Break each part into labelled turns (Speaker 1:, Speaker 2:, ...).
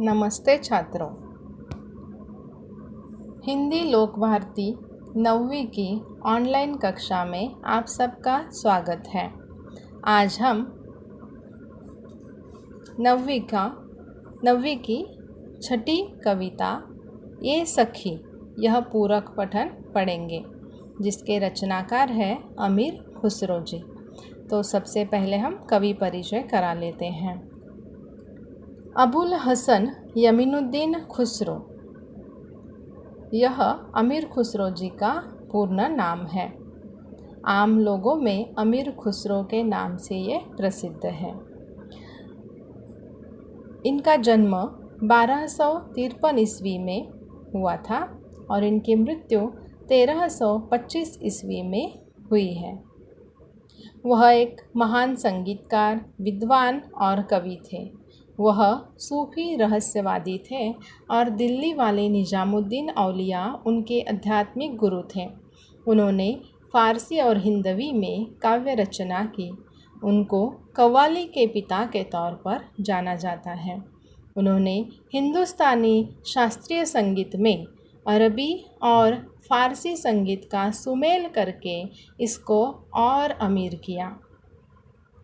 Speaker 1: नमस्ते छात्रों। हिंदी लोक भारती 9वीं की ऑनलाइन कक्षा में आप सबका स्वागत है। आज हम 9वीं की छठी कविता ये सखी यह पूरक पठन पढ़ेंगे, जिसके रचनाकार है अमीर खुसरो जी। तो सबसे पहले हम कवि परिचय करा लेते हैं। अबुल हसन यमीनुद्दीन खुसरो, यह अमीर खुसरो जी का पूर्ण नाम है। आम लोगों में अमीर खुसरो के नाम से ये प्रसिद्ध है। इनका जन्म 1253 ईस्वी में हुआ था और इनकी मृत्यु 1325 ईस्वी में हुई है। वह एक महान संगीतकार, विद्वान और कवि थे। वह सूफी रहस्यवादी थे और दिल्ली वाले निजामुद्दीन औलिया उनके आध्यात्मिक गुरु थे। उन्होंने फ़ारसी और हिंदवी में काव्य रचना की। उनको कव्वाली के पिता के तौर पर जाना जाता है। उन्होंने हिंदुस्तानी शास्त्रीय संगीत में अरबी और फ़ारसी संगीत का सुमेल करके इसको और अमीर किया।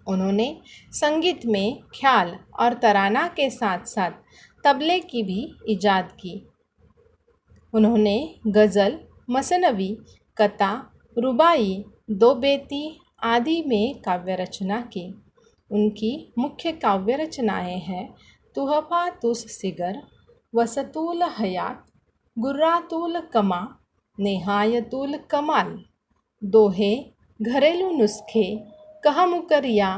Speaker 1: उन्होंने संगीत में ख्याल और तराना के साथ साथ तबले की भी इजाद की। उन्होंने गज़ल, मसनवी, कता, रुबाई, दो बेती आदि में काव्य रचना की। उनकी मुख्य काव्य रचनाएं हैं तुहफ़ा तुस सिगर, वसतुल हयात, गुर्रातुल कमा, नेहायतुल कमाल, दोहे, घरेलू नुस्खे, कहा मुकरिया,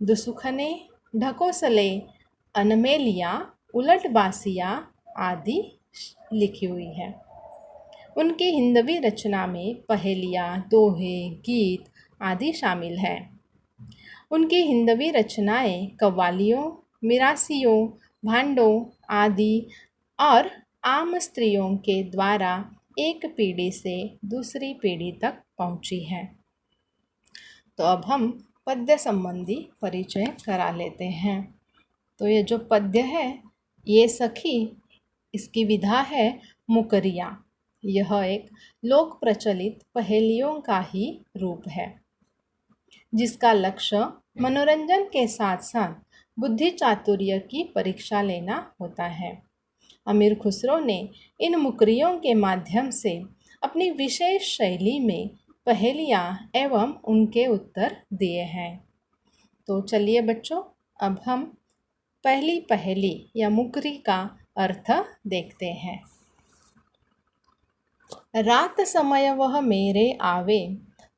Speaker 1: दुसुखने, ढकोसले, अनमेलिया, उलटबासिया आदि लिखी हुई है। उनकी हिंदवी रचना में पहेलियाँ, दोहे, गीत आदि शामिल हैं। उनकी हिंदवी रचनाएं कव्वालियों, मिरासियों, भांडों आदि और आम स्त्रियों के द्वारा एक पीढ़ी से दूसरी पीढ़ी तक पहुंची हैं। तो अब हम पद्य संबंधी परिचय करा लेते हैं। तो ये जो पद्य है ये सखी, इसकी विधा है मुकरिया। यह एक लोक प्रचलित पहेलियों का ही रूप है, जिसका लक्ष्य मनोरंजन के साथ साथ बुद्धि चातुर्य की परीक्षा लेना होता है। अमीर खुसरो ने इन मुकरियों के माध्यम से अपनी विशेष शैली में पहेलियाँ एवं उनके उत्तर दिए हैं। तो चलिए बच्चों, अब हम पहली पहेली या मुकरी का अर्थ देखते हैं। रात समय वह मेरे आवे,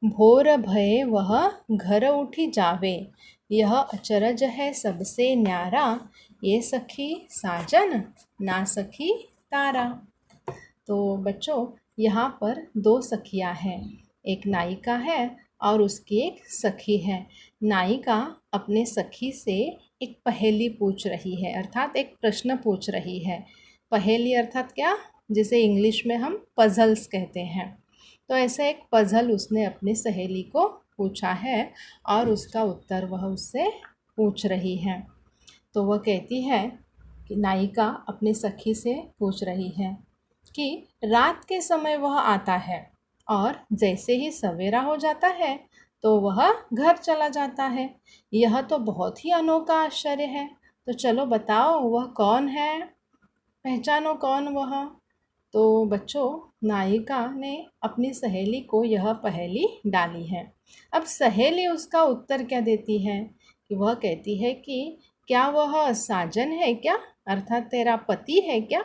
Speaker 1: भोर भये वह घर उठी जावे, यह अचरज है सबसे न्यारा, ये सखी साजन ना सखी तारा। तो बच्चों, यहाँ पर दो सखियाँ हैं, एक नायिका है और उसकी एक सखी है। नायिका अपने सखी से एक पहेली पूछ रही है, अर्थात एक प्रश्न पूछ रही है। पहेली अर्थात क्या, जिसे इंग्लिश में हम पजल्स कहते हैं। तो ऐसा एक पजल उसने अपनी सहेली को पूछा है और उसका उत्तर वह उससे पूछ रही है। तो वह कहती है कि नायिका अपनी सखी से पूछ रही है कि रात के समय वह आता है और जैसे ही सवेरा हो जाता है तो वह घर चला जाता है। यह तो बहुत ही अनोखा आश्चर्य है। तो चलो बताओ वह कौन है, पहचानो कौन वह। तो बच्चों, नायिका ने अपनी सहेली को यह पहेली डाली है। अब सहेली उसका उत्तर क्या देती है कि वह कहती है कि क्या वह साजन है क्या, अर्थात तेरा पति है क्या।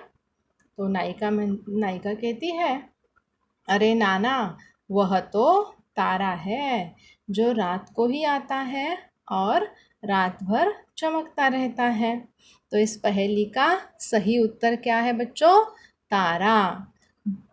Speaker 1: तो नायिका कहती है, अरे नाना, वह तो तारा है जो रात को ही आता है और रात भर चमकता रहता है। तो इस पहेली का सही उत्तर क्या है बच्चों, तारा।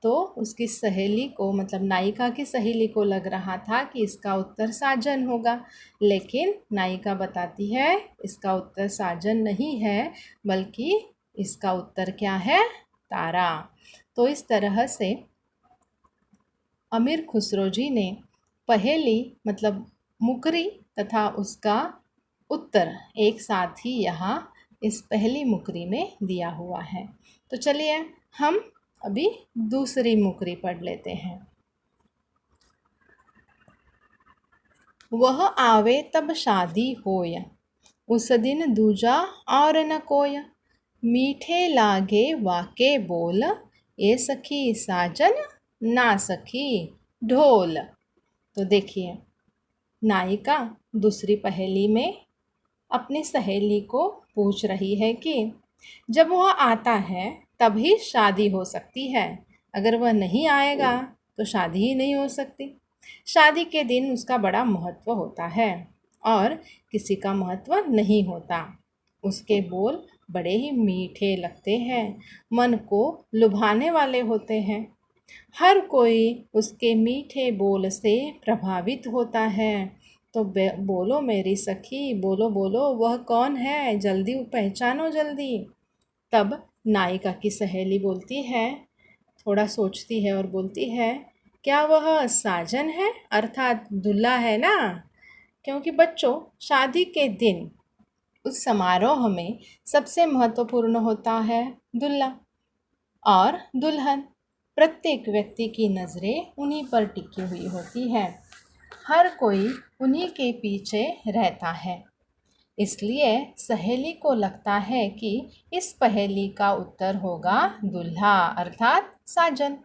Speaker 1: तो उसकी सहेली को, मतलब नायिका की सहेली को लग रहा था कि इसका उत्तर साजन होगा, लेकिन नायिका बताती है इसका उत्तर साजन नहीं है, बल्कि इसका उत्तर क्या है, तारा। तो इस तरह से अमीर खुसरो जी ने पहेली मतलब मुकरी तथा उसका उत्तर एक साथ ही यहाँ इस पहली मुकरी में दिया हुआ है। तो चलिए हम अभी दूसरी मुकरी पढ़ लेते हैं। वह आवे तब शादी होय, उस दिन दूजा और न कोय। मीठे लागे वाके बोल, ए सखी साजन ना सखी ढोल। तो देखिए, नायिका दूसरी पहेली में अपनी सहेली को पूछ रही है कि जब वह आता है तभी शादी हो सकती है, अगर वह नहीं आएगा तो शादी ही नहीं हो सकती। शादी के दिन उसका बड़ा महत्व होता है और किसी का महत्व नहीं होता। उसके बोल बड़े ही मीठे लगते हैं, मन को लुभाने वाले होते हैं। हर कोई उसके मीठे बोल से प्रभावित होता है। तो बोलो मेरी सखी, बोलो बोलो, वह कौन है, जल्दी पहचानो जल्दी। तब नायिका की सहेली बोलती है, थोड़ा सोचती है और बोलती है, क्या वह साजन है, अर्थात दूल्हा है ना। क्योंकि बच्चों, शादी के दिन उस समारोह में सबसे महत्वपूर्ण होता है दूल्हा और दुल्हन। प्रत्येक व्यक्ति की नज़रें उन्हीं पर टिकी हुई होती है, हर कोई उन्हीं के पीछे रहता है। इसलिए सहेली को लगता है कि इस पहेली का उत्तर होगा दूल्हा अर्थात साजन।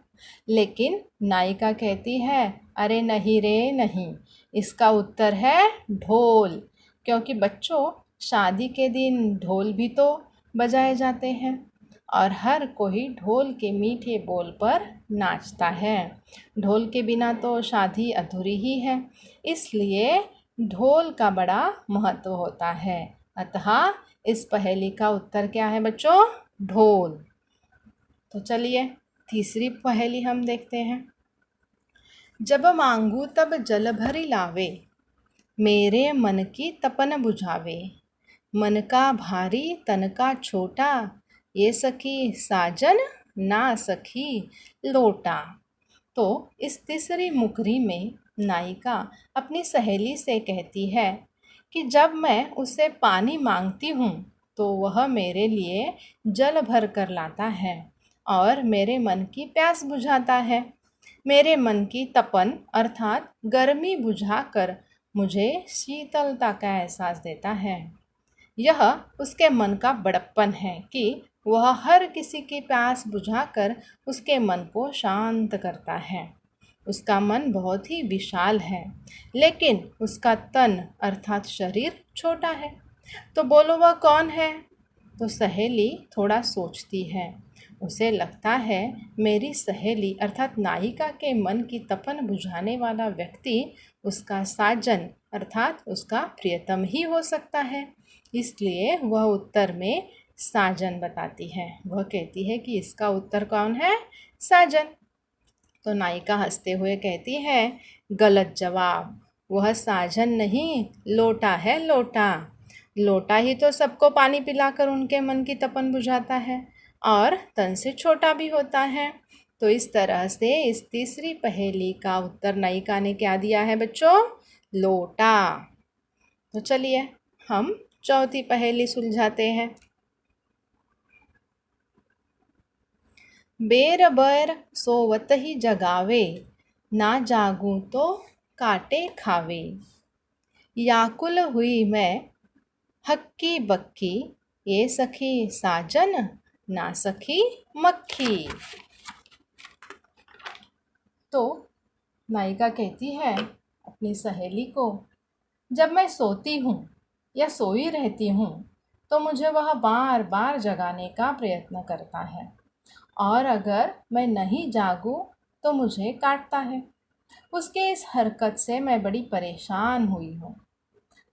Speaker 1: लेकिन नायिका कहती है, अरे नहीं रे नहीं, इसका उत्तर है ढोल। क्योंकि बच्चों, शादी के दिन ढोल भी तो बजाए जाते हैं और हर कोई ढोल के मीठे बोल पर नाचता है। ढोल के बिना तो शादी अधूरी ही है, इसलिए ढोल का बड़ा महत्व होता है। अतः इस पहेली का उत्तर क्या है बच्चों? ढोल। तो चलिए तीसरी पहेली हम देखते हैं। जब मांगू तब जल भरी लावे, मेरे मन की तपन बुझावे। मन का भारी तन का छोटा, ये सखी साजन ना सखी लोटा। तो इस तीसरी मुकरी में नायिका अपनी सहेली से कहती है कि जब मैं उससे पानी मांगती हूँ तो वह मेरे लिए जल भर कर लाता है और मेरे मन की प्यास बुझाता है। मेरे मन की तपन अर्थात गर्मी बुझाकर मुझे शीतलता का एहसास देता है। यह उसके मन का बड़प्पन है कि वह हर किसी की प्यास बुझाकर उसके मन को शांत करता है। उसका मन बहुत ही विशाल है, लेकिन उसका तन अर्थात शरीर छोटा है। तो बोलो वह कौन है? तो सहेली थोड़ा सोचती है। उसे लगता है मेरी सहेली अर्थात नायिका के मन की तपन बुझाने वाला व्यक्ति उसका साजन अर्थात उसका प्रियतम ही हो सकता है। इसलिए वह उत्तर में साजन बताती है। वह कहती है कि इसका उत्तर कौन है? साजन। तो नायिका हंसते हुए कहती है, गलत जवाब, वह साजन नहीं, लोटा है लोटा। लोटा ही तो सबको पानी पिलाकर उनके मन की तपन बुझाता है और तन से छोटा भी होता है। तो इस तरह से इस तीसरी पहेली का उत्तर नायिका ने क्या दिया है बच्चों? लोटा। तो चलिए हम चौथी पहेली सुलझाते हैं। बेर बैर सोवत ही जगावे, ना जागूं तो काटे खावे। याकुल हुई मैं हक्की बक्की, ये सखी साजन ना सखी मक्खी। तो नायिका कहती है अपनी सहेली को, जब मैं सोती हूँ या सोई रहती हूँ तो मुझे वह बार बार जगाने का प्रयत्न करता है और अगर मैं नहीं जागूं तो मुझे काटता है। उसके इस हरकत से मैं बड़ी परेशान हुई हूँ।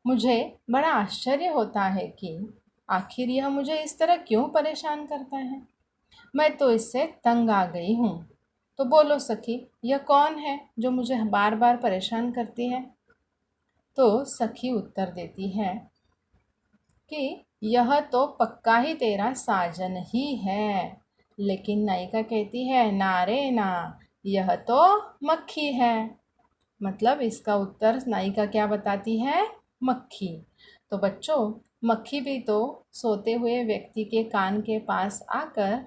Speaker 1: मुझे बड़ा आश्चर्य होता है कि आखिर यह मुझे इस तरह क्यों परेशान करता है। मैं तो इससे तंग आ गई हूँ। तो बोलो सखी, यह कौन है जो मुझे बार बार परेशान करती है? तो सखी उत्तर देती है कि यह तो पक्का ही तेरा साजन ही है। लेकिन नायिका कहती है, ना रे ना, यह तो मक्खी है। मतलब इसका उत्तर नायिका क्या बताती है? मक्खी। तो बच्चों, मक्खी भी तो सोते हुए व्यक्ति के कान के पास आकर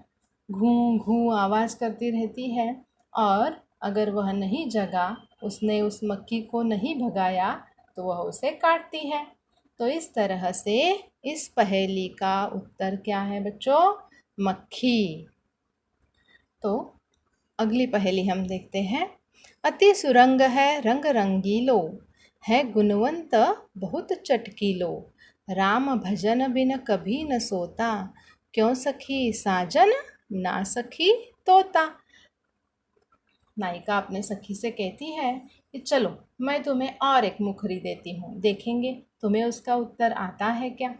Speaker 1: घूं घूं आवाज़ करती रहती है, और अगर वह नहीं जगा, उसने उस मक्खी को नहीं भगाया, तो वह उसे काटती है। तो इस तरह से इस पहेली का उत्तर क्या है बच्चों? मक्खी। तो अगली पहेली हम देखते हैं। अति सुरंग है रंग रंगीलो, है गुणवंत बहुत चटकीलो, राम भजन बिन कभी न सोता, क्यों सखी साजन ना सखी तोता। नायिका अपने सखी से कहती है कि चलो मैं तुम्हें और एक मुखरी देती हूँ, देखेंगे तुम्हें उसका उत्तर आता है क्या।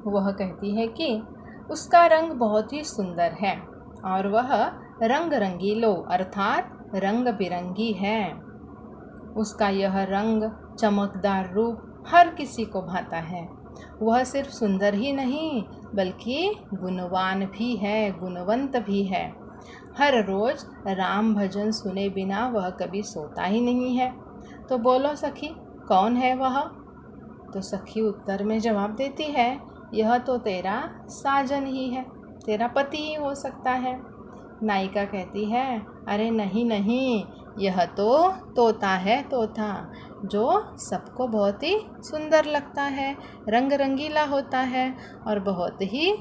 Speaker 1: वह कहती है कि उसका रंग बहुत ही सुंदर है और वह रंग रंगीलो अर्थात रंग बिरंगी है। उसका यह रंग चमकदार रूप हर किसी को भाता है। वह सिर्फ सुंदर ही नहीं बल्कि गुणवान भी है, गुणवंत भी है। हर रोज राम भजन सुने बिना वह कभी सोता ही नहीं है। तो बोलो सखी, कौन है वह? तो सखी उत्तर में जवाब देती है, यह तो तेरा साजन ही है, तेरा पति ही हो सकता है। नायिका कहती है, अरे नहीं नहीं, यह तो तोता है, तोता, जो सबको बहुत ही सुंदर लगता है, रंग रंगीला होता है और बहुत ही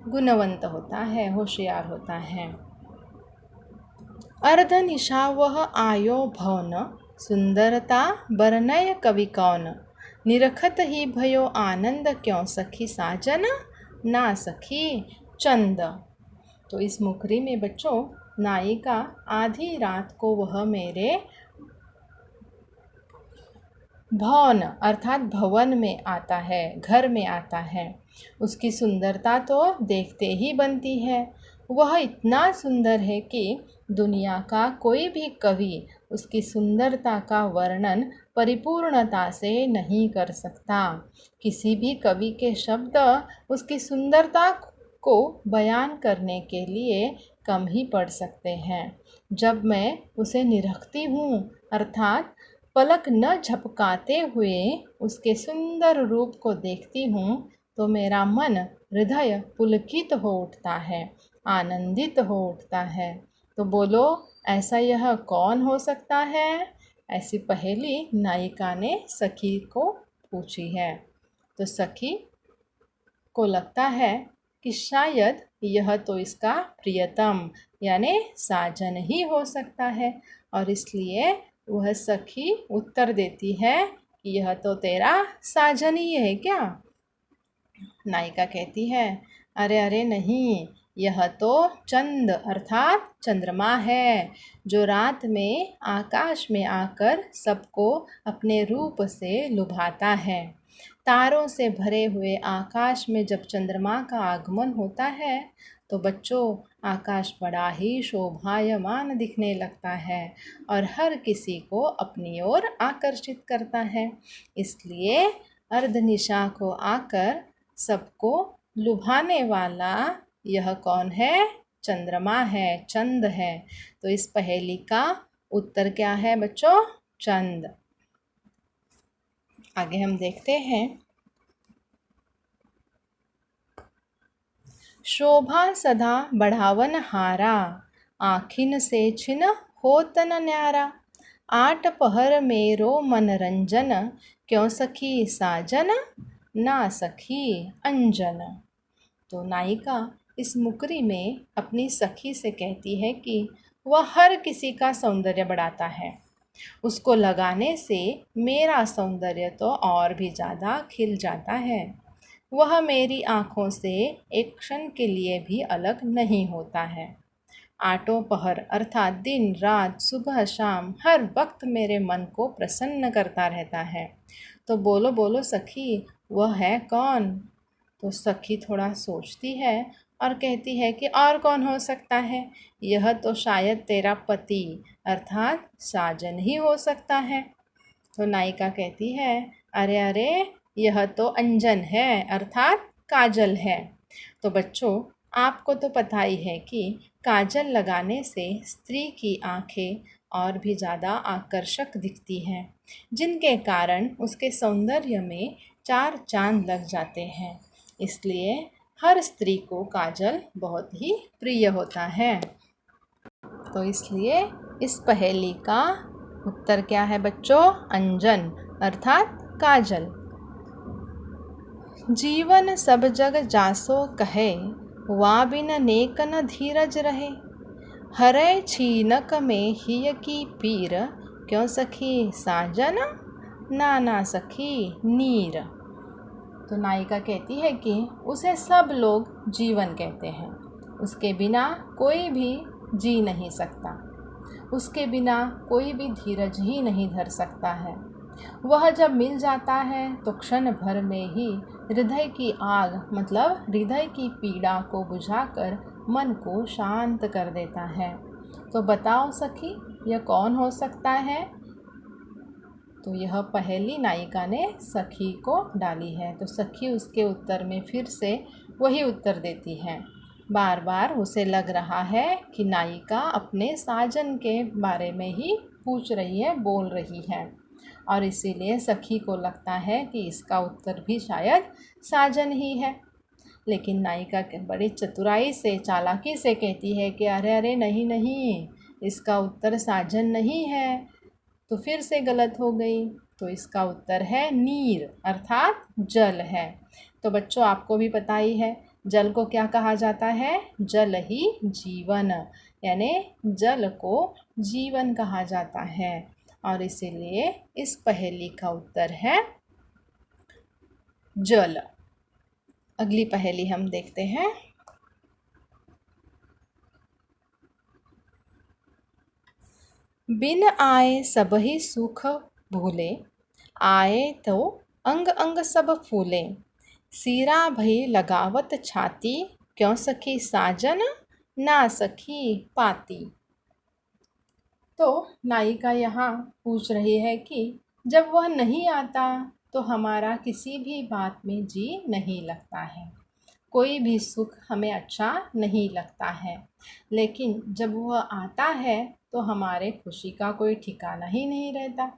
Speaker 1: गुणवंत होता है, होशियार होता है। अर्ध निशा वह आयो भवन, सुंदरता बरनय कवि कौन, निरखत ही भयो आनंद, क्यों सखी साजन ना सखी चंद। तो इस मुखरी में बच्चों नायिका आधी रात को वह मेरे भवन अर्थात भवन में आता है, घर में आता है। उसकी सुंदरता तो देखते ही बनती है। वह इतना सुंदर है कि दुनिया का कोई भी कवि उसकी सुंदरता का वर्णन परिपूर्णता से नहीं कर सकता। किसी भी कवि के शब्द उसकी सुंदरता को बयान करने के लिए कम ही पड़ सकते हैं। जब मैं उसे निरखती हूँ अर्थात पलक न झपकाते हुए उसके सुंदर रूप को देखती हूँ, तो मेरा मन हृदय पुलकित हो उठता है, आनंदित हो उठता है। तो बोलो, ऐसा यह कौन हो सकता है? ऐसी पहेली नायिका ने सखी को पूछी है। तो सखी को लगता है कि शायद यह तो इसका प्रियतम यानी साजन ही हो सकता है, और इसलिए वह सखी उत्तर देती है कि यह तो तेरा साजन ही है क्या? नायिका कहती है, अरे अरे नहीं, यह तो चंद अर्थात चंद्रमा है, जो रात में आकाश में आकर सबको अपने रूप से लुभाता है। तारों से भरे हुए आकाश में जब चंद्रमा का आगमन होता है, तो बच्चों आकाश बड़ा ही शोभायमान दिखने लगता है और हर किसी को अपनी ओर आकर्षित करता है। इसलिए अर्धनिशा को आकर सबको लुभाने वाला यह कौन है? चंद्रमा है, चंद है। तो इस पहेली का उत्तर क्या है बच्चों? चंद। आगे हम देखते हैं। शोभा सदा बढ़ावन हारा, आखिन से छिन होतन न्यारा, आठ पहर मेरो मनरंजन, क्यों सखी साजन ना सखी अंजन। तो नायिका इस मुकरी में अपनी सखी से कहती है कि वह हर किसी का सौंदर्य बढ़ाता है। उसको लगाने से मेरा सौंदर्य तो और भी ज़्यादा खिल जाता है। वह मेरी आँखों से एक क्षण के लिए भी अलग नहीं होता है। आठों पहर अर्थात दिन रात सुबह शाम हर वक्त मेरे मन को प्रसन्न करता रहता है। तो बोलो बोलो सखी, वह है कौन? तो सखी थोड़ा सोचती है और कहती है कि और कौन हो सकता है? यह तो शायद तेरा पति अर्थात साजन ही हो सकता है। तो नायिका कहती है, अरे अरे, यह तो अंजन है अर्थात काजल है। तो बच्चों आपको तो पता ही है कि काजल लगाने से स्त्री की आंखें और भी ज़्यादा आकर्षक दिखती हैं, जिनके कारण उसके सौंदर्य में चार चांद लग जाते हैं। इसलिए हर स्त्री को काजल बहुत ही प्रिय होता है। तो इसलिए इस पहेली का उत्तर क्या है बच्चों? अंजन अर्थात काजल। जीवन सब जग जासो कहे, वा बिन नेक न धीरज रहे। हरै छीनक में हिय की पीर, क्यों सखी साजन नाना सखी नीर। तो नायिका कहती है कि उसे सब लोग जीवन कहते हैं, उसके बिना कोई भी जी नहीं सकता, उसके बिना कोई भी धीरज ही नहीं धर सकता है। वह जब मिल जाता है तो क्षण भर में ही हृदय की आग मतलब हृदय की पीड़ा को बुझाकर मन को शांत कर देता है। तो बताओ सखी, यह कौन हो सकता है? तो यह पहेली नायिका ने सखी को डाली है। तो सखी उसके उत्तर में फिर से वही उत्तर देती है। बार बार उसे लग रहा है कि नायिका अपने साजन के बारे में ही पूछ रही है, बोल रही है, और इसीलिए सखी को लगता है कि इसका उत्तर भी शायद साजन ही है। लेकिन नायिका के बड़ी चतुराई से, चालाकी से कहती है कि अरे अरे नहीं नहीं, इसका उत्तर साजन नहीं है। तो फिर से गलत हो गई। तो इसका उत्तर है नीर अर्थात जल है। तो बच्चों, आपको भी पता ही है जल को क्या कहा जाता है? जल ही जीवन, यानी जल को जीवन कहा जाता है। और इसीलिए इस पहेली का उत्तर है जल। अगली पहेली हम देखते हैं। बिन आए सब ही सुख भूले, आए तो अंग अंग सब फूले। सीरा भई लगावत छाती, क्यों सखी साजन ना सखी पाती। तो नायिका यहाँ पूछ रही है कि जब वह नहीं आता तो हमारा किसी भी बात में जी नहीं लगता है, कोई भी सुख हमें अच्छा नहीं लगता है। लेकिन जब वह आता है तो हमारे खुशी का कोई ठिकाना ही नहीं रहता।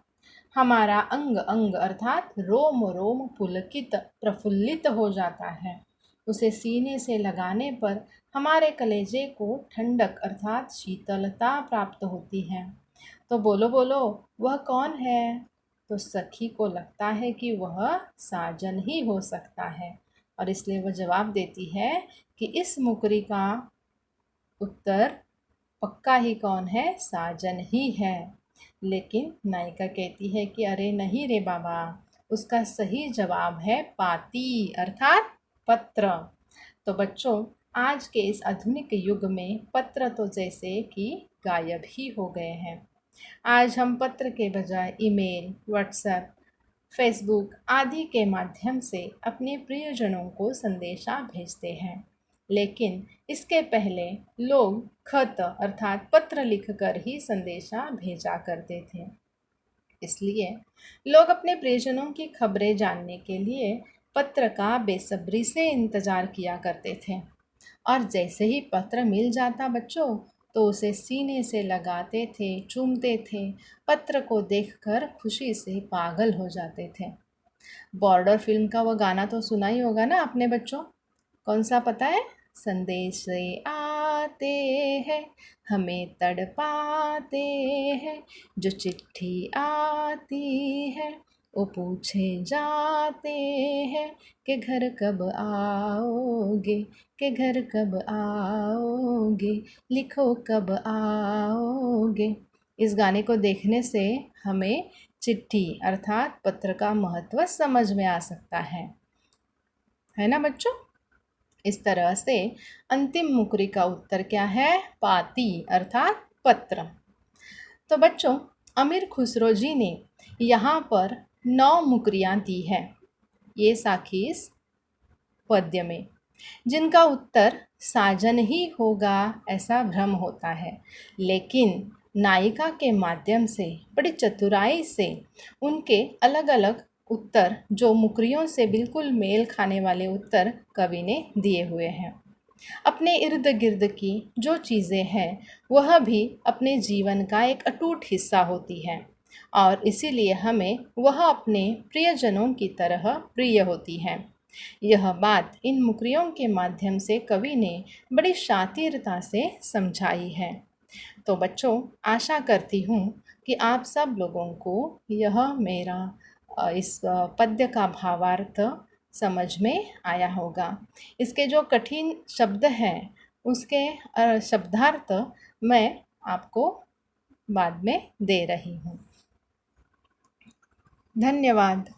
Speaker 1: हमारा अंग अंग अर्थात रोम रोम पुलकित प्रफुल्लित हो जाता है। उसे सीने से लगाने पर हमारे कलेजे को ठंडक अर्थात शीतलता प्राप्त होती है। तो बोलो बोलो, वह कौन है? तो सखी को लगता है कि वह साजन ही हो सकता है, और इसलिए वह जवाब देती है कि इस मुकरी का उत्तर पक्का ही कौन है? साजन ही है। लेकिन नायिका कहती है कि अरे नहीं रे बाबा, उसका सही जवाब है पाती अर्थात पत्र। तो बच्चों, आज के इस आधुनिक युग में पत्र तो जैसे कि गायब ही हो गए हैं। आज हम पत्र के बजाय ईमेल, व्हाट्सएप, फेसबुक आदि के माध्यम से अपने प्रियजनों को संदेशा भेजते हैं। लेकिन इसके पहले लोग खत अर्थात पत्र लिखकर ही संदेशा भेजा करते थे। इसलिए लोग अपने प्रियजनों की खबरें जानने के लिए पत्र का बेसब्री से इंतज़ार किया करते थे, और जैसे ही पत्र मिल जाता बच्चों, तो उसे सीने से लगाते थे, चूमते थे, पत्र को देखकर खुशी से पागल हो जाते थे। बॉर्डर फिल्म का वो गाना तो सुना ही होगा ना आपने बच्चों? कौन सा पता है? संदेश आते हैं, हमें तड़पाते हैं, जो चिट्ठी आती है वो पूछे जाते हैं कि घर कब आओगे, कि घर कब आओगे, लिखो कब आओगे। इस गाने को देखने से हमें चिट्ठी अर्थात पत्र का महत्व समझ में आ सकता है ना बच्चों? इस तरह से अंतिम मुकरी का उत्तर क्या है? पाती अर्थात पत्र। तो बच्चों, अमीर खुसरो जी ने यहाँ पर 9 मुकरियाँ दी हैं ये साखीस पद्य में, जिनका उत्तर साजन ही होगा ऐसा भ्रम होता है। लेकिन नायिका के माध्यम से बड़ी चतुराई से उनके अलग अलग उत्तर, जो मुकरियों से बिल्कुल मेल खाने वाले उत्तर कवि ने दिए हुए हैं। अपने इर्द गिर्द की जो चीज़ें हैं वह भी अपने जीवन का एक अटूट हिस्सा होती हैं और इसीलिए हमें वह अपने प्रियजनों की तरह प्रिय होती हैं। यह बात इन मुकरियों के माध्यम से कवि ने बड़ी शातिरता से समझाई है। तो बच्चों, आशा करती हूँ कि आप सब लोगों को यह मेरा इस पद्य का भावार्थ समझ में आया होगा। इसके जो कठिन शब्द हैं उसके शब्दार्थ मैं आपको बाद में दे रही हूँ। धन्यवाद।